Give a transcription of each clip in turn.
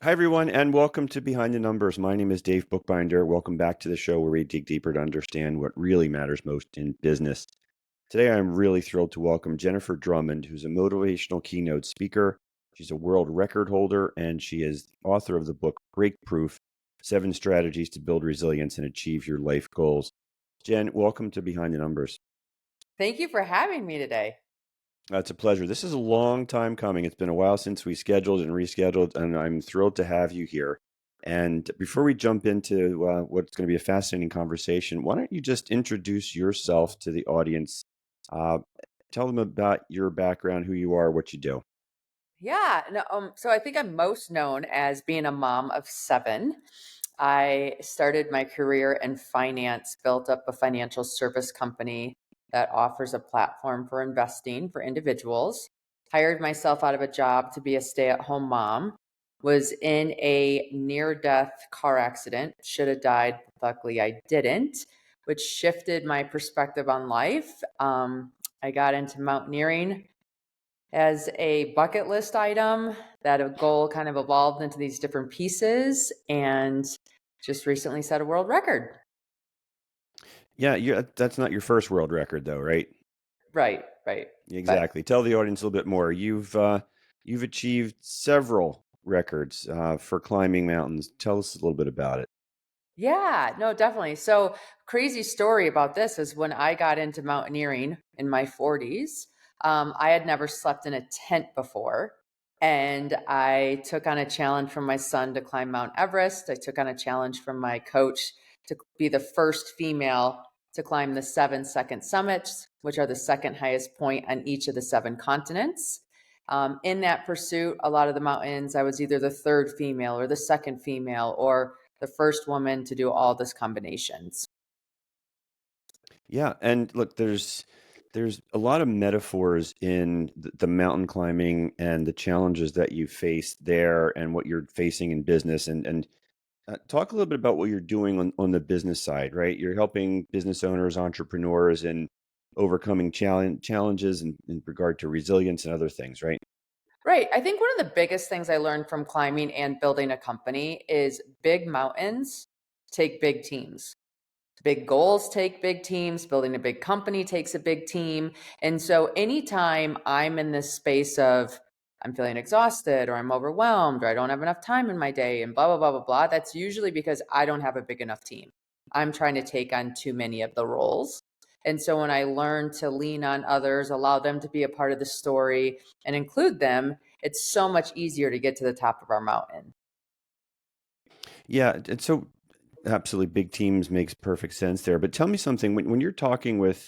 Hi, everyone, and welcome to Behind the Numbers. My name is Dave Bookbinder. Welcome back to the show where we dig deeper to understand what really matters most in business. Today, I'm really thrilled to welcome Jennifer Drummond, who's a motivational keynote speaker. She's a world record holder, and she is the author of the book Break Proof: 7 Strategies to Build Resilience and Achieve Your Life Goals. Jen, welcome to Behind the Numbers. Thank you for having me today. It's a pleasure. This is a long time coming. It's been a while since we scheduled and rescheduled, and I'm thrilled to have you here. And before we jump into what's going to be a fascinating conversation, why don't you just introduce yourself to the audience? Uh, Tell them about your background, who you are, what you do. Yeah, no, so I think I'm most known as being a mom of seven. I started my career in finance, built up a financial service company that offers a platform for investing for individuals. Hired myself out of a job to be a stay-at-home mom. Was in a near-death car accident. Should have died. Luckily, I didn't, which shifted my perspective on life. I got into mountaineering as a bucket list item. That a goal kind of evolved into these different pieces and just recently set a world record. Yeah, that's not your first world record, though, right? Right. But Exactly. Tell the audience a little bit more. You've achieved several records for climbing mountains. Tell us a little bit about it. yeah, no, definitely. So, crazy story about this is when I got into mountaineering in my 40s, I had never slept in a tent before. And I took on a challenge from my son to climb Mount Everest. I took on a challenge from my coach to be the first female to climb the 7 second summits, which are the second highest point on each of the 7 continents. In that pursuit, a lot of the mountains, I was either the third female or the second female or the first woman to do all these combinations. Yeah, and look, there's a lot of metaphors in the mountain climbing and the challenges that you face there and what you're facing in business and talk a little bit about what you're doing on the business side, right? You're helping business owners, entrepreneurs in overcoming challenges in regard to resilience and other things, right? Right. I think one of the biggest things I learned from climbing and building a company is big mountains take big teams. Big goals take big teams. Building a big company takes a big team. And so anytime I'm in this space of I'm feeling exhausted or I'm overwhelmed or I don't have enough time in my day and blah, blah, blah, blah, blah, that's usually because I don't have a big enough team. I'm trying to take on too many of the roles. And so when I learn to lean on others, allow them to be a part of the story and include them, it's so much easier to get to the top of our mountain. Yeah, and so absolutely big teams makes perfect sense there. But tell me something when you're talking with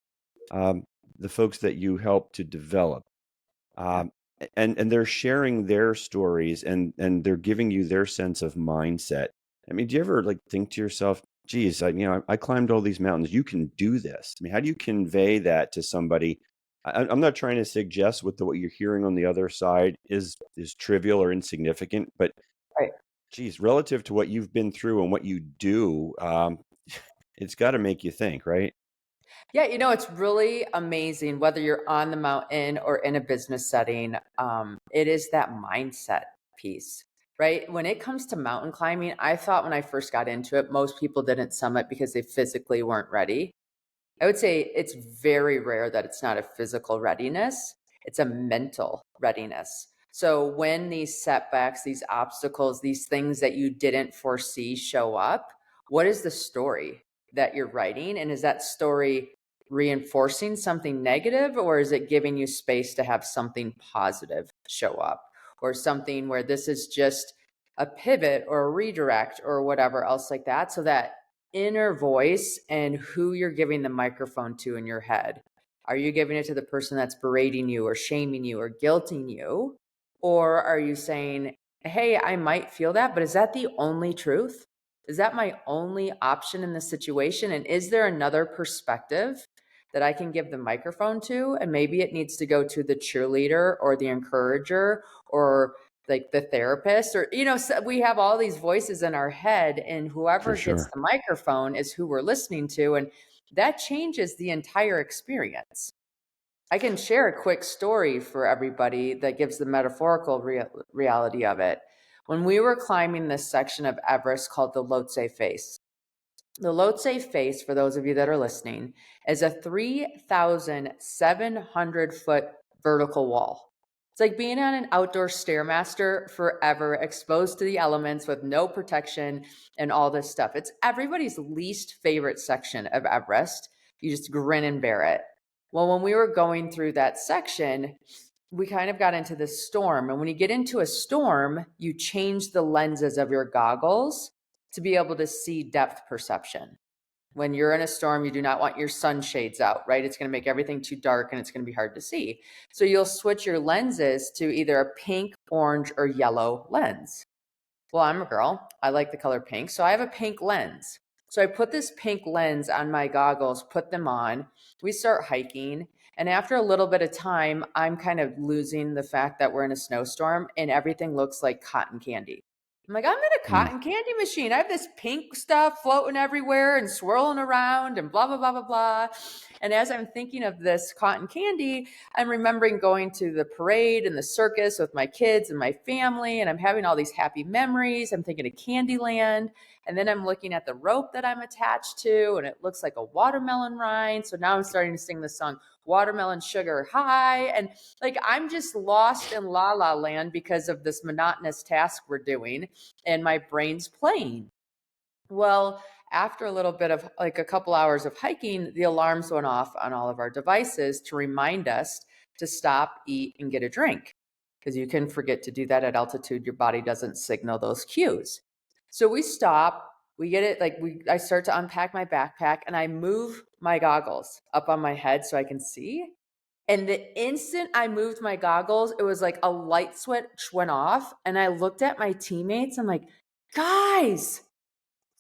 um, the folks that you help to develop. Yeah. Um, and they're sharing their stories and they're giving you their sense of mindset. I mean, do you ever like think to yourself, geez, I climbed all these mountains. You can do this. I mean, how do you convey that to somebody? I'm not trying to suggest what you're hearing on the other side is trivial or insignificant, but Right. geez, relative to what you've been through and what you do, it's got to make you think, right? Yeah, it's really amazing whether you're on the mountain or in a business setting. It is that mindset piece, right? When it comes to mountain climbing, I thought when I first got into it, most people didn't summit because they physically weren't ready. I would say it's very rare that it's not a physical readiness, it's a mental readiness. So when these setbacks, these obstacles, these things that you didn't foresee show up, what is the story that you're writing? And is that story reinforcing something negative, or is it giving you space to have something positive show up, or something where this is just a pivot or a redirect or whatever else like that? So that inner voice and who you're giving the microphone to in your head. Are you giving it to the person that's berating you or shaming you or guilting you? Or are you saying, hey, I might feel that, but is that the only truth? Is that my only option in this situation? And is there another perspective that I can give the microphone to? And maybe it needs to go to the cheerleader or the encourager or like the therapist or so we have all these voices in our head, and For whoever gets sure. the microphone is who we're listening to, and that changes the entire experience. I can share a quick story for everybody that gives the metaphorical reality of it. when we were climbing this section of Everest called the Lhotse Face. The Lhotse Face, for those of you that are listening, is a 3,700-foot vertical wall. It's like being on an outdoor Stairmaster forever, exposed to the elements with no protection and all this stuff. It's everybody's least favorite section of Everest. You just grin and bear it. Well, when we were going through that section, we kind of got into this storm. And when you get into a storm, you change the lenses of your goggles to be able to see depth perception. When you're in a storm, you do not want your sunshades out, right? It's going to make everything too dark and it's going to be hard to see. So you'll switch your lenses to either a pink, orange, or yellow lens. Well, I'm a girl. I like the color pink. So I have a pink lens. So I put this pink lens on my goggles, put them on. We start hiking. And after a little bit of time, I'm kind of losing the fact that we're in a snowstorm and everything looks like cotton candy. I'm like, I'm in a Mm. cotton candy machine. I have this pink stuff floating everywhere and swirling around and blah, blah, blah, blah, blah. And as I'm thinking of this cotton candy, I'm remembering going to the parade and the circus with my kids and my family, and I'm having all these happy memories. I'm thinking of Candyland. And then I'm looking at the rope that I'm attached to, and it looks like a watermelon rind. So now I'm starting to sing the song, Watermelon Sugar High. And like, I'm just lost in la la land because of this monotonous task we're doing, and my brain's playing. Well, after a little bit of like a couple hours of hiking, the alarms went off on all of our devices to remind us to stop, eat, and get a drink. Because you can forget to do that at altitude. Your body doesn't signal those cues. So we stop, we get it, I start to unpack my backpack and I move my goggles up on my head so I can see. And the instant I moved my goggles, it was like a light switch went off. And I looked at my teammates. I'm like, guys,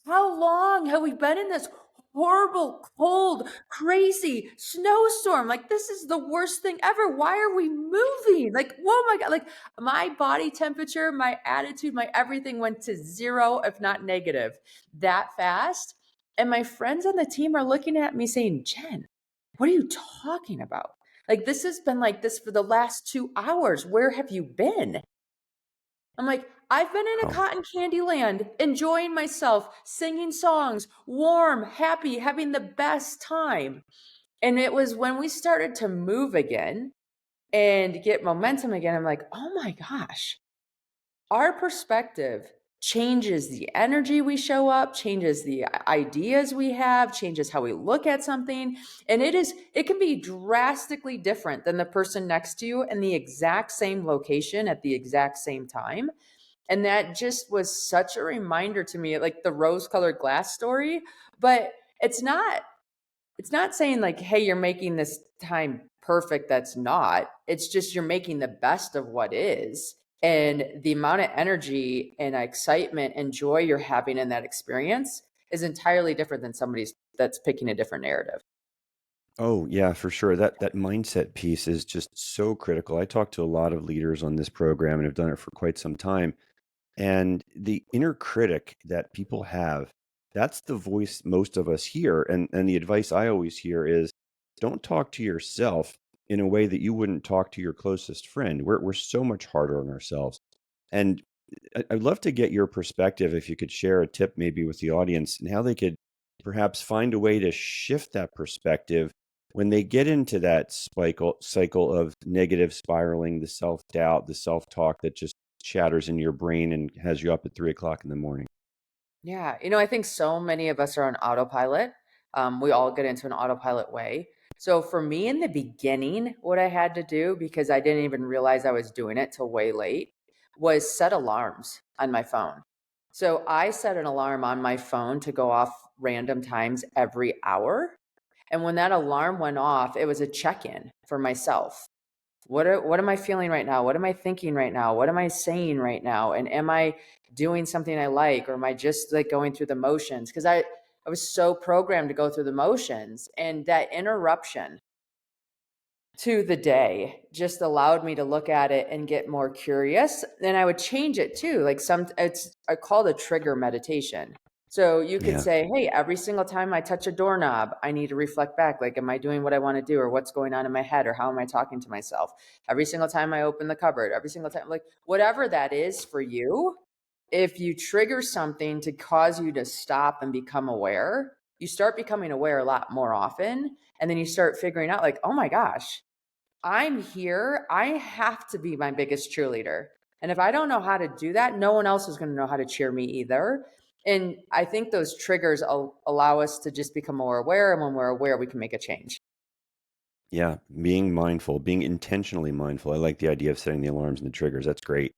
how long have we been in this horrible, cold, crazy snowstorm? Like, this is the worst thing ever. Why are we moving? Like, oh my God. Like, my body temperature, my attitude, my everything went to zero, if not negative, that fast. And my friends on the team are looking at me saying, Jen, what are you talking about? Like, this has been like this for the last 2 hours. Where have you been? I'm like, I've been in a Wow. cotton candy land, enjoying myself, singing songs, warm, happy, having the best time. And it was when we started to move again and get momentum again, I'm like, oh my gosh, our perspective changes the energy we show up, changes the ideas we have, changes how we look at something. And it can be drastically different than the person next to you in the exact same location at the exact same time. And that just was such a reminder to me, like the rose colored glass story. But it's not, it's not saying like, hey, you're making this time perfect. That's not. It's just you're making the best of what is. And the amount of energy and excitement and joy you're having in that experience is entirely different than somebody's that's picking a different narrative. Oh, yeah, for sure. That mindset piece is just so critical. I talk to a lot of leaders on this program and have done it for quite some time. And the inner critic that people have, that's the voice most of us hear. And the advice I always hear is don't talk to yourself in a way that you wouldn't talk to your closest friend. We're so much harder on ourselves. And I'd love to get your perspective if you could share a tip maybe with the audience and how they could perhaps find a way to shift that perspective when they get into that cycle of negative spiraling, the self doubt, the self talk that just shatters in your brain and has you up at 3 o'clock in the morning. Yeah. I think so many of us are on autopilot. We all get into an autopilot way. So for me in the beginning, what I had to do, because I didn't even realize I was doing it till way late, was set alarms on my phone. So I set an alarm on my phone to go off random times every hour. And when that alarm went off, it was a check in for myself. What am I feeling right now? What am I thinking right now? What am I saying right now? And am I doing something I like, or am I just like going through the motions? Because I was so programmed to go through the motions, and that interruption to the day just allowed me to look at it and get more curious. And I would change it too. Like it's I call it a trigger meditation. So you could Yeah. say, hey, every single time I touch a doorknob, I need to reflect back. Like, am I doing what I want to do, or what's going on in my head, or how am I talking to myself? Every single time I open the cupboard, every single time, like whatever that is for you, if you trigger something to cause you to stop and become aware, you start becoming aware a lot more often. And then you start figuring out, like, oh my gosh, I'm here. I have to be my biggest cheerleader. And if I don't know how to do that, no one else is going to know how to cheer me either. And I think those triggers allow us to just become more aware. And when we're aware, we can make a change. Yeah, being mindful, being intentionally mindful. I like the idea of setting the alarms and the triggers. That's great.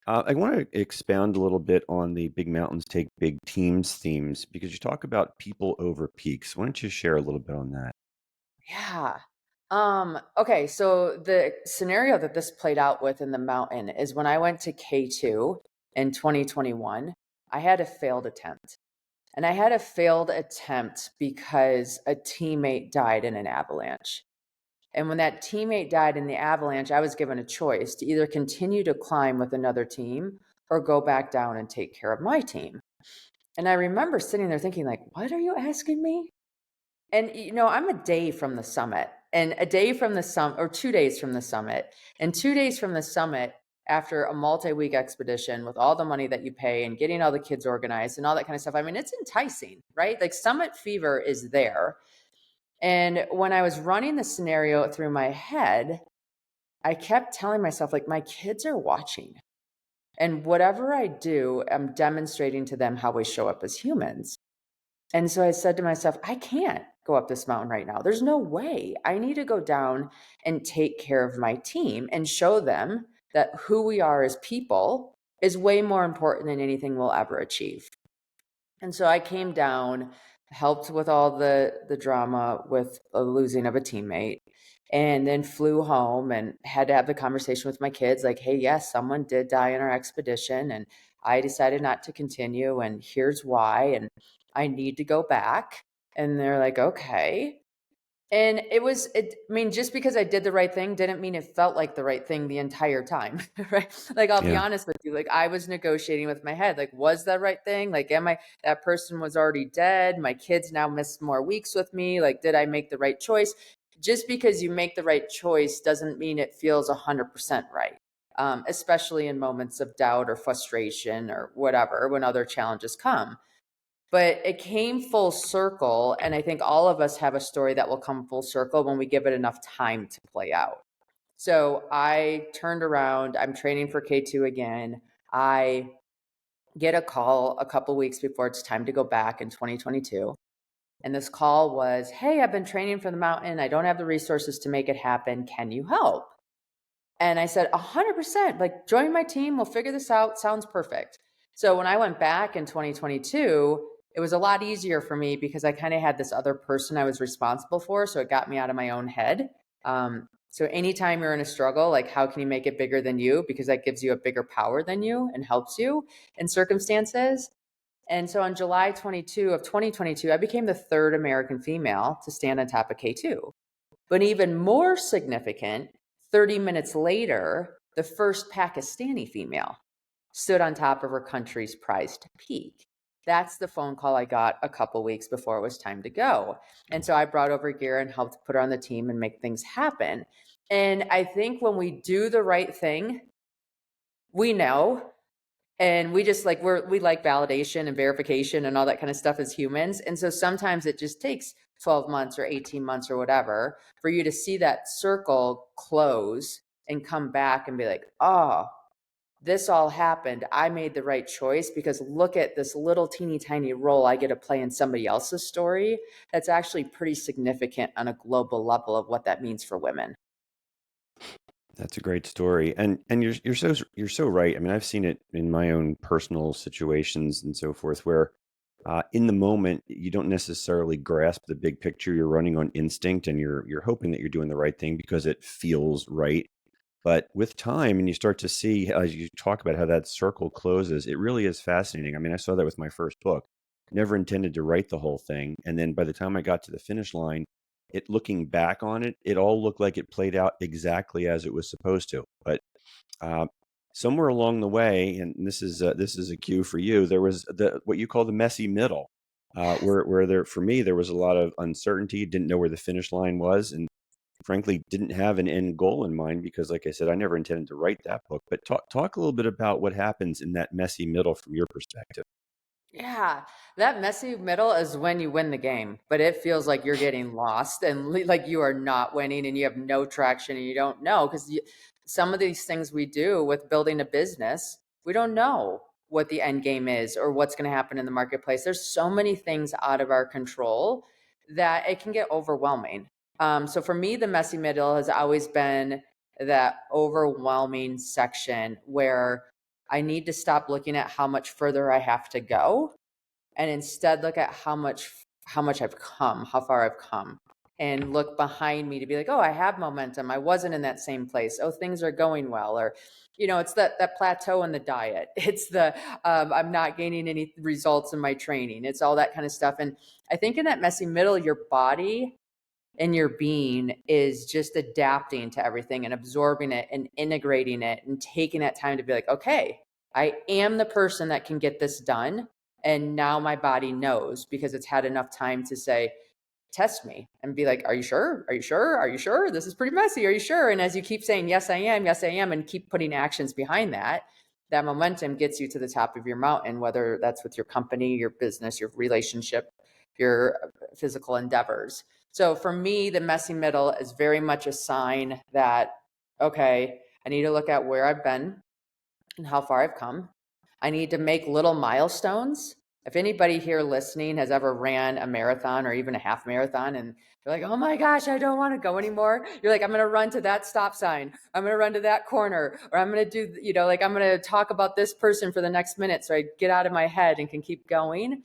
I want to expound a little bit on the Big Mountains Take Big Teams themes because you talk about people over peaks. Why don't you share a little bit on that? Yeah. Okay, so the scenario that this played out with in the mountain is when I went to K2 in 2021, I had a failed attempt. And I had a failed attempt because a teammate died in an avalanche. And when that teammate died in the avalanche, I was given a choice to either continue to climb with another team or go back down and take care of my team. And I remember sitting there thinking, like, what are you asking me? And I'm a day from the summit, and a day from the summit, or 2 days from the summit, and 2 days from the summit, after a multi-week expedition with all the money that you pay and getting all the kids organized and all that kind of stuff. I mean, it's enticing, right? Like, summit fever is there. And when I was running the scenario through my head, I kept telling myself, like, my kids are watching. And whatever I do, I'm demonstrating to them how we show up as humans. And so I said to myself, I can't go up this mountain right now. There's no way. I need to go down and take care of my team and show them that who we are as people is way more important than anything we'll ever achieve. And so I came down, helped with all the drama with the losing of a teammate, and then flew home and had to have the conversation with my kids like, hey, yes, someone did die in our expedition, and I decided not to continue, and here's why, and I need to go back. And they're like, okay. And I mean, just because I did the right thing didn't mean it felt like the right thing the entire time, right? Like, I'll be Yeah. honest with you, like, I was negotiating with my head, like, was that right thing? Like, that person was already dead. My kids now miss more weeks with me. Like, did I make the right choice? Just because you make the right choice doesn't mean it feels 100% right. Especially in moments of doubt or frustration or whatever, when other challenges come. But it came full circle, and I think all of us have a story that will come full circle when we give it enough time to play out. So I turned around, I'm training for K2 again. I get a call a couple weeks before it's time to go back in 2022. And this call was, hey, I've been training for the mountain. I don't have the resources to make it happen. Can you help? And I said, 100%, like, join my team. We'll figure this out. Sounds perfect. So when I went back in 2022, it was a lot easier for me because I kind of had this other person I was responsible for. So it got me out of my own head. So anytime you're in a struggle, like, how can you make it bigger than you? Because that gives you a bigger power than you and helps you in circumstances. And so on July 22 of 2022, I became the third American female to stand on top of K2. But even more significant, 30 minutes later, the first Pakistani female stood on top of her country's prized peak. That's the phone call I got a couple weeks before it was time to go. And so I brought over gear and helped put her on the team and make things happen. And I think when we do the right thing, we know, and we just like we like validation and verification and all that kind of stuff as humans. And so sometimes it just takes 12 months or 18 months or whatever for you to see that circle close and come back and be like, oh, this all happened. I made the right choice because look at this little teeny tiny role I get to play in somebody else's story. That's actually pretty significant on a global level of what that means for women. That's a great story, and you're so right. I mean, I've seen it in my own personal situations and so forth, where in the moment you don't necessarily grasp the big picture. You're running on instinct, and you're hoping that you're doing the right thing because it feels right. But with time, and you start to see as you talk about how that circle closes, it really is fascinating. I mean, I saw that with my first book. Never intended to write the whole thing, and then by the time I got to the finish line, it looking back on it, it all looked like it played out exactly as it was supposed to. But uh, somewhere along the way, and this is a cue for you, there was the what you call the messy middle, Yes. where there for me there was a lot of uncertainty, didn't know where the finish line was, and frankly didn't have an end goal in mind because, like I said, I never intended to write that book. But talk a little bit about what happens in that messy middle from your perspective. Yeah, that messy middle is when you win the game, but it feels like you're getting lost and like you are not winning and you have no traction and you don't know because some of these things we do with building a business, we don't know what the end game is or what's going to happen in the marketplace. There's so many things out of our control that it can get overwhelming. So for me, the messy middle has always been that overwhelming section where I need to stop looking at how much further I have to go and instead look at how much I've come, how far I've come, and look behind me to be like, oh, I have momentum. I wasn't in that same place. Oh, things are going well. Or, it's that plateau in the diet. It's the I'm not gaining any results in my training. It's all that kind of stuff. And I think in that messy middle, your body and your being is just adapting to everything and absorbing it and integrating it and taking that time to be like, okay, I am the person that can get this done. And now my body knows because it's had enough time to say, test me and be like, are you sure? Are you sure? Are you sure? This is pretty messy. Are you sure? And as you keep saying, yes, I am, and keep putting actions behind that, that momentum gets you to the top of your mountain, whether that's with your company, your business, your relationship, your physical endeavors. So for me, the messy middle is very much a sign that, okay, I need to look at where I've been and how far I've come. I need to make little milestones. If anybody here listening has ever ran a marathon or even a half marathon and you're like, oh my gosh, I don't want to go anymore. You're like, I'm going to run to that stop sign. I'm going to run to that corner, or I'm going to do, like I'm going to talk about this person for the next minute. So I get out of my head and can keep going.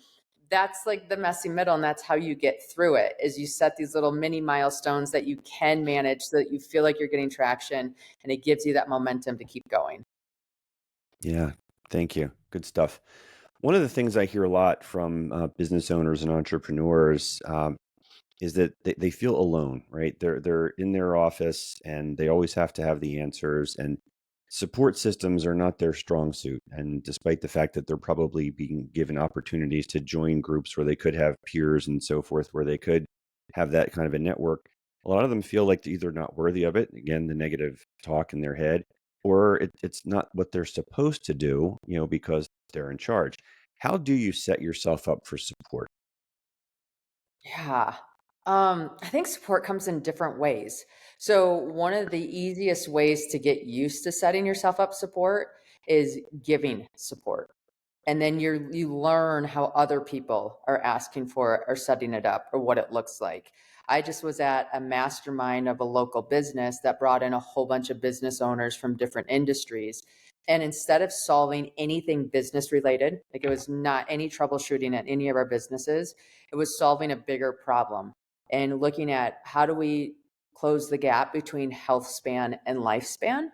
That's like the messy middle. And that's how you get through it is you set these little mini milestones that you can manage so that you feel like you're getting traction and it gives you that momentum to keep going. Yeah, thank you. Good stuff. One of the things I hear a lot from business owners and entrepreneurs is that they feel alone, right? They're in their office and they always have to have the answers, and support systems are not their strong suit. And despite the fact that they're probably being given opportunities to join groups where they could have peers and so forth, where they could have that kind of a network, a lot of them feel like they're either not worthy of it, again, the negative talk in their head, or it's not what they're supposed to do, because they're in charge. How do you set yourself up for support? Yeah. I think support comes in different ways. So one of the easiest ways to get used to setting yourself up support is giving support. And then you learn how other people are asking for it or setting it up or what it looks like. I just was at a mastermind of a local business that brought in a whole bunch of business owners from different industries. And instead of solving anything business related, like it was not any troubleshooting at any of our businesses, it was solving a bigger problem and looking at how do we close the gap between health span and lifespan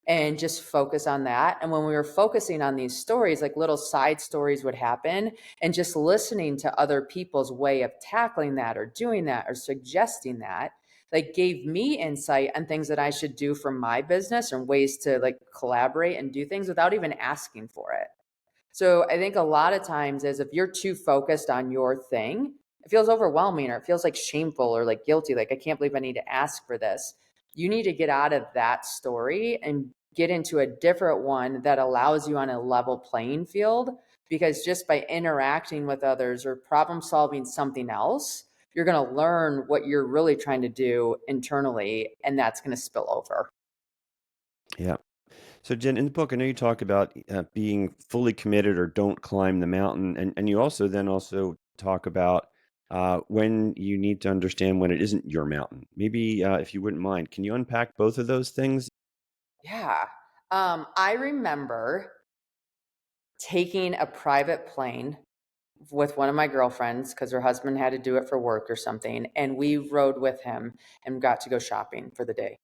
and just focus on that. And when we were focusing on these stories, like little side stories would happen, and just listening to other people's way of tackling that or doing that or suggesting that, like gave me insight on things that I should do for my business and ways to like collaborate and do things without even asking for it. So I think a lot of times is if you're too focused on your thing, it feels overwhelming or it feels like shameful or like guilty, like I can't believe I need to ask for this. You need to get out of that story and get into a different one that allows you on a level playing field, because just by interacting with others or problem solving something else, you're going to learn what you're really trying to do internally, and that's going to spill over. Yeah. So, Jen, in the book, I know you talk about being fully committed or don't climb the mountain, and you also talk about when you need to understand when it isn't your mountain. Maybe if you wouldn't mind, can you unpack both of those things? Yeah. I remember taking a private plane with one of my girlfriends because her husband had to do it for work or something. And we rode with him and got to go shopping for the day.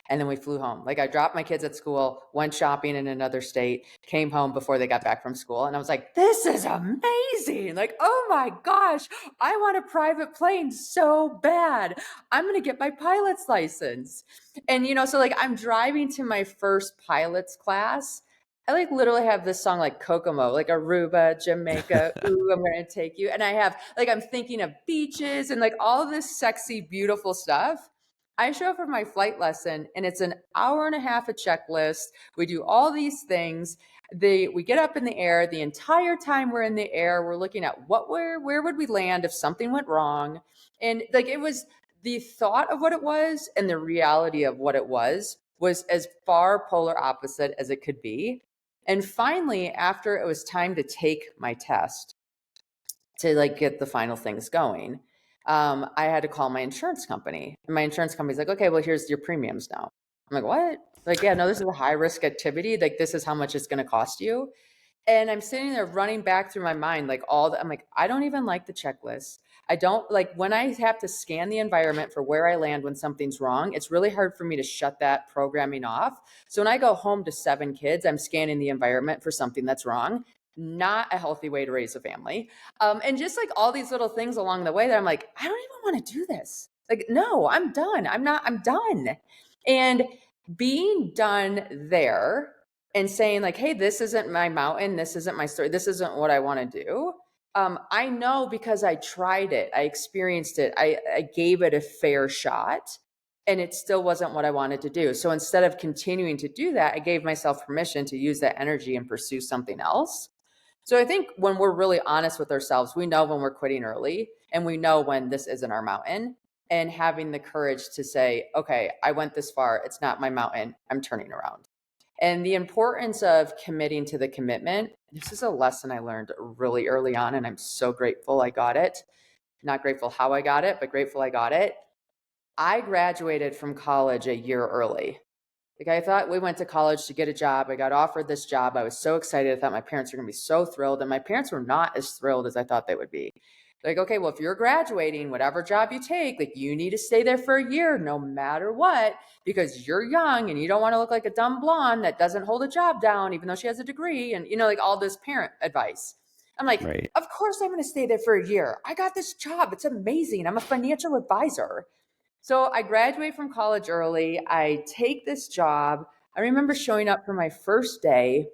And then we flew home. Like I dropped my kids at school, went shopping in another state, came home before they got back from school. And I was like, this is amazing. Like, oh my gosh, I want a private plane so bad. I'm going to get my pilot's license. And, so like I'm driving to my first pilot's class. I like literally have this song like Kokomo, like Aruba, Jamaica, ooh, I'm going to take you. And I have like, I'm thinking of beaches and like all this sexy, beautiful stuff. I show up for my flight lesson and it's an hour and a half a checklist. We do all these things. We get up in the air. The entire time we're in the air, we're looking at where would we land if something went wrong. And like it was the thought of what it was and the reality of what it was as far polar opposite as it could be. And finally, after it was time to take my test, to like get the final things going, I had to call my insurance company. And my insurance company's like, okay, well, here's your premiums now. I'm like, what? Like, yeah, no, this is a high risk activity. Like, this is how much it's going to cost you. And I'm sitting there running back through my mind, like I'm like, I don't even like the checklist. I don't like when I have to scan the environment for where I land when something's wrong. It's really hard for me to shut that programming off. So when I go home to 7 kids, I'm scanning the environment for something that's wrong. Not a healthy way to raise a family. And just like all these little things along the way that I'm like, I don't even want to do this. Like, no, I'm done. I'm done. And being done there and saying like, hey, this isn't my mountain, this isn't my story, this isn't what I want to do. I know because I tried it, I experienced it, I gave it a fair shot, and it still wasn't what I wanted to do. So instead of continuing to do that, I gave myself permission to use that energy and pursue something else. So I think when we're really honest with ourselves, we know when we're quitting early and we know when this isn't our mountain, and having the courage to say, okay, I went this far, it's not my mountain, I'm turning around. And the importance of committing to the commitment. This is a lesson I learned really early on, and I'm so grateful I got it. Not grateful how I got it, but grateful I got it. I graduated from college a year early. Like I thought we went to college to get a job. I got offered this job. I was so excited. I thought my parents were going to be so thrilled. And my parents were not as thrilled as I thought they would be. Like, okay, well, if you're graduating, whatever job you take, like you need to stay there for a year no matter what, because you're young and you don't want to look like a dumb blonde that doesn't hold a job down, even though she has a degree. And, like all this parent advice. I'm like, Right. of course I'm going to stay there for a year. I got this job. It's amazing. I'm a financial advisor. So I graduate from college early. I take this job. I remember showing up for my first day,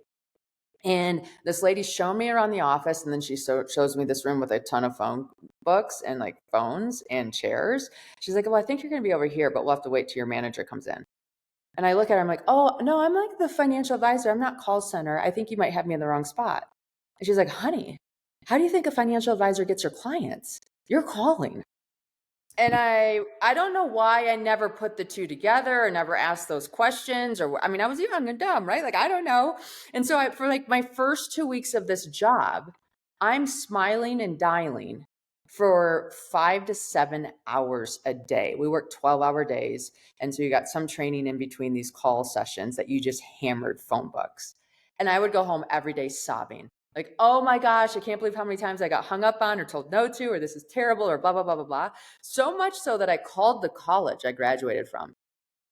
and this lady showed me around the office, and then she shows me this room with a ton of phone books and like phones and chairs. She's like, well, I think you're going to be over here, but we'll have to wait till your manager comes in. And I look at her, I'm like, oh, no, I'm like the financial advisor. I'm not call center. I think you might have me in the wrong spot. And she's like, honey, how do you think a financial advisor gets your clients? You're calling. And I don't know why I never put the two together or never asked those questions, or I mean, I was young and dumb, right? Like I don't know. And so for like my first 2 weeks of this job, I'm smiling and dialing for 5 to 7 hours a day. We work 12-hour days. And so you got some training in between these call sessions that you just hammered phone books. And I would go home every day sobbing. Like, oh my gosh, I can't believe how many times I got hung up on or told no to, or this is terrible, or blah, blah, blah, blah, blah. So much so that I called the college I graduated from.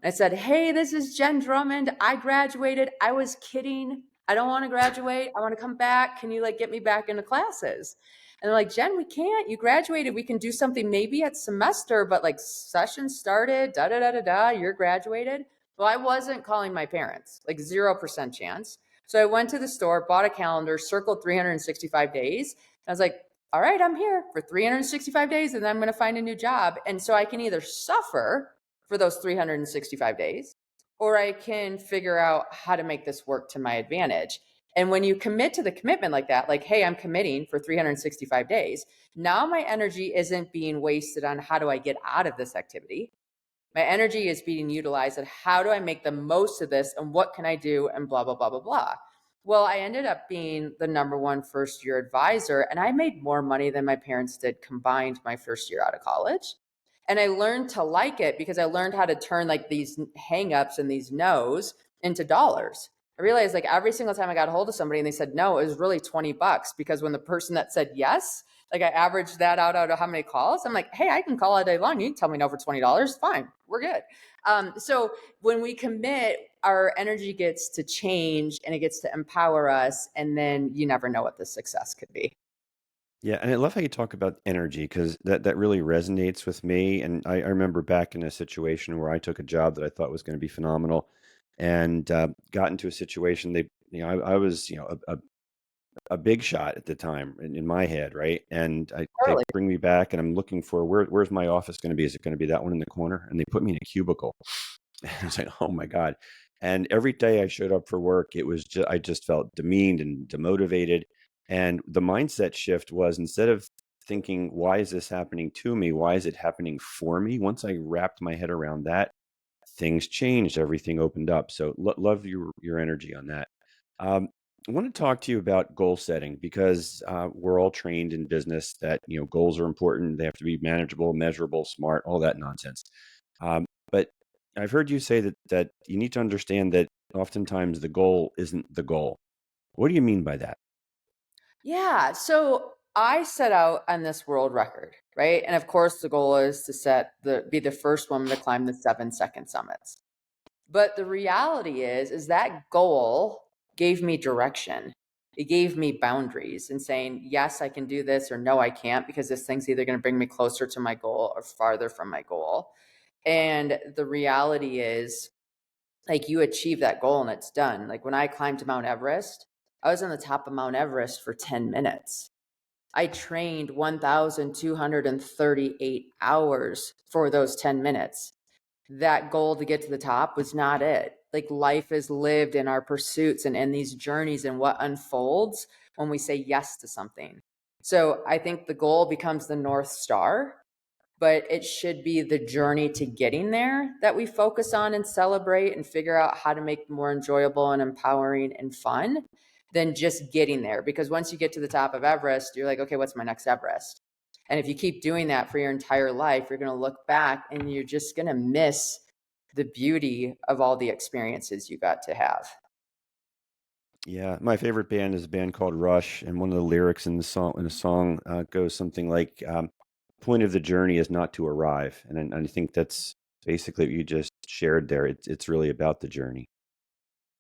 I said, hey, this is Jenn Drummond. I graduated. I was kidding. I don't want to graduate. I want to come back. Can you like get me back into classes? And they're like, Jenn, we can't. You graduated. We can do something maybe at semester, but like session started, da da da da da. You're graduated. Well, I wasn't calling my parents, like 0% chance. So I went to the store, bought a calendar, circled 365 days. And I was like, all right, I'm here for 365 days and then I'm going to find a new job. And so I can either suffer for those 365 days, or I can figure out how to make this work to my advantage. And when you commit to the commitment like that, like, hey, I'm committing for 365 days, now my energy isn't being wasted on how do I get out of this activity. My energy is being utilized at how do I make the most of this and what can I do and blah, blah, blah, blah, blah. Well, I ended up being the number one first year advisor, and I made more money than my parents did combined my first year out of college. And I learned to like it because I learned how to turn like these hangups and these no's into dollars. I realized like every single time I got a hold of somebody and they said no, it was really $20 because when the person that said yes, like I averaged that out of how many calls. I'm like, hey, I can call all day long. You can tell me no for $20. Fine, we're good. So when we commit, our energy gets to change and it gets to empower us. And then you never know what the success could be. Yeah, and I love how you talk about energy because that really resonates with me. And I remember back in a situation where I took a job that I thought was going to be phenomenal, and got into a situation. I was a big shot at the time in my head, right? And they Totally. bring me back, and I'm looking for where's my office going to be? Is it going to be that one in the corner? And they put me in a cubicle. And I was like, oh my god. And every day I showed up for work, it was just I just felt demeaned and demotivated. And the mindset shift was, instead of thinking, why is this happening to me? Why is it happening for me? Once I wrapped my head around that, things changed, everything opened up. So love your energy on that. Um, I want to talk to you about goal setting, because we're all trained in business that goals are important. They have to be manageable, measurable, smart, all that nonsense. But I've heard you say that you need to understand that oftentimes the goal isn't the goal. What do you mean by that? Yeah. So I set out on this world record, right? And of course, the goal is to be the first woman to climb the 7-second summits. But the reality is that goal gave me direction. It gave me boundaries and saying, yes, I can do this, or no, I can't, because this thing's either going to bring me closer to my goal or farther from my goal. And the reality is, like, you achieve that goal and it's done. Like when I climbed Mount Everest, I was on the top of Mount Everest for 10 minutes. I trained 1,238 hours for those 10 minutes. That goal to get to the top was not it. Like, life is lived in our pursuits and in these journeys and what unfolds when we say yes to something. So I think the goal becomes the North Star, but it should be the journey to getting there that we focus on and celebrate and figure out how to make more enjoyable and empowering and fun than just getting there. Because once you get to the top of Everest, you're like, okay, what's my next Everest? And if you keep doing that for your entire life, you're going to look back and you're just going to miss the beauty of all the experiences you got to have. Yeah, my favorite band is a band called Rush, and one of the lyrics in the song goes something like, "Point of the journey is not to arrive," and I think that's basically what you just shared there. It's really about the journey.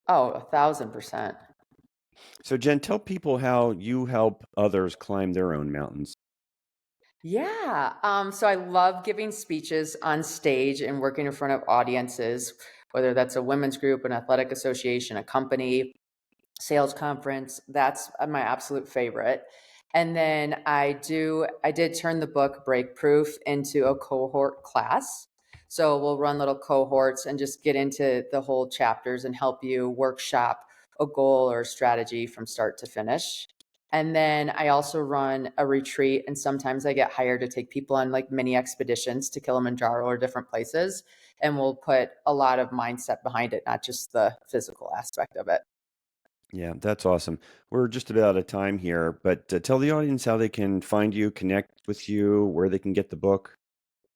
Oh, 1,000%. So, Jen, tell people how you help others climb their own mountains. Yeah. So I love giving speeches on stage and working in front of audiences, whether that's a women's group, an athletic association, a company, sales conference. That's my absolute favorite. And then I did turn the book Break Proof into a cohort class. So we'll run little cohorts and just get into the whole chapters and help you workshop a goal or a strategy from start to finish. And then I also run a retreat, and sometimes I get hired to take people on like mini expeditions to Kilimanjaro or different places. And we'll put a lot of mindset behind it, not just the physical aspect of it. Yeah, that's awesome. We're just about out of time here, but tell the audience how they can find you, connect with you, where they can get the book.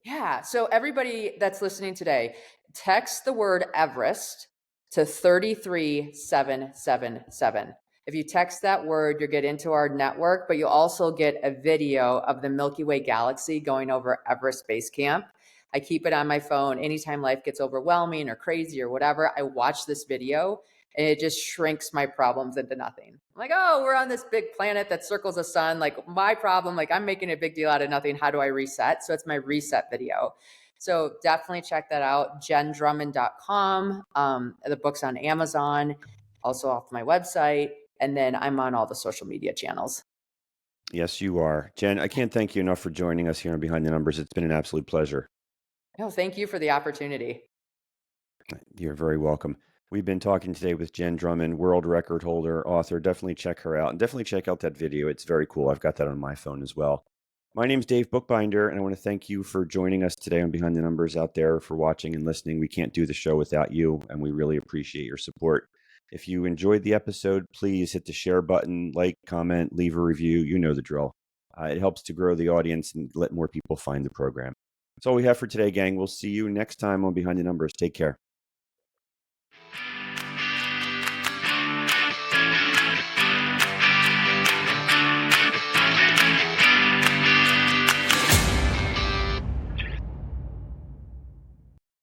Yeah. So everybody that's listening today, text the word Everest to 33777. If you text that word, you'll get into our network, but you'll also get a video of the Milky Way galaxy going over Everest Base Camp. I keep it on my phone. Anytime life gets overwhelming or crazy or whatever, I watch this video and it just shrinks my problems into nothing. I'm like, oh, we're on this big planet that circles the sun. Like, my problem, like, I'm making a big deal out of nothing. How do I reset? So it's my reset video. So definitely check that out. JennDrummond.com. The book's on Amazon, also off my website. And then I'm on all the social media channels. Yes, you are. Jen, I can't thank you enough for joining us here on Behind the Numbers. It's been an absolute pleasure. No, thank you for the opportunity. You're very welcome. We've been talking today with Jenn Drummond, world record holder, author. Definitely check her out, and definitely check out that video. It's very cool. I've got that on my phone as well. My name's Dave Bookbinder, and I want to thank you for joining us today on Behind the Numbers, out there, for watching and listening. We can't do the show without you, and we really appreciate your support. If you enjoyed the episode, please hit the share button, like, comment, leave a review. You know the drill. It helps to grow the audience and let more people find the program. That's all we have for today, gang. We'll see you next time on Behind the Numbers. Take care.